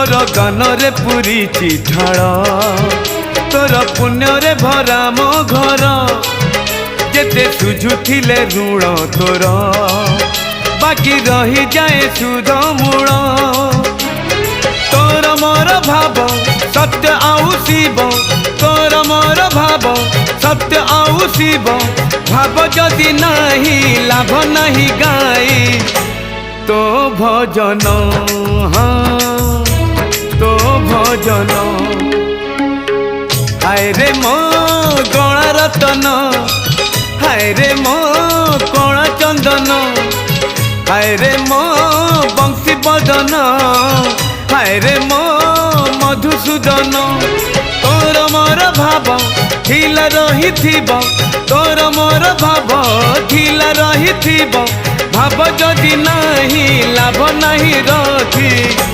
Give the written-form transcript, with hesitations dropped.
तोर गान रे पूरी ढाल तोर पुण्य रे भरा मो घर जेते सुझुथिले ऋण तोर बाकी रही जाए सुध मूल तोर मोर भाव सत्य आउ शिव तोर मोर भाव सत्य आउ शिव भाव जदि नहीं लाभ नहीं गाई तो भजन हाँ तो भजन हाय रे मो गणा रतन हाय रे मो कणा चंदन हाय रे मो बंशी बदन हाय रे मो मधुसूदन तोर मोर भाव ठिला रही तोर मोर भाव ठिला रही भाव जदि नहीं लाभ नहीं रखी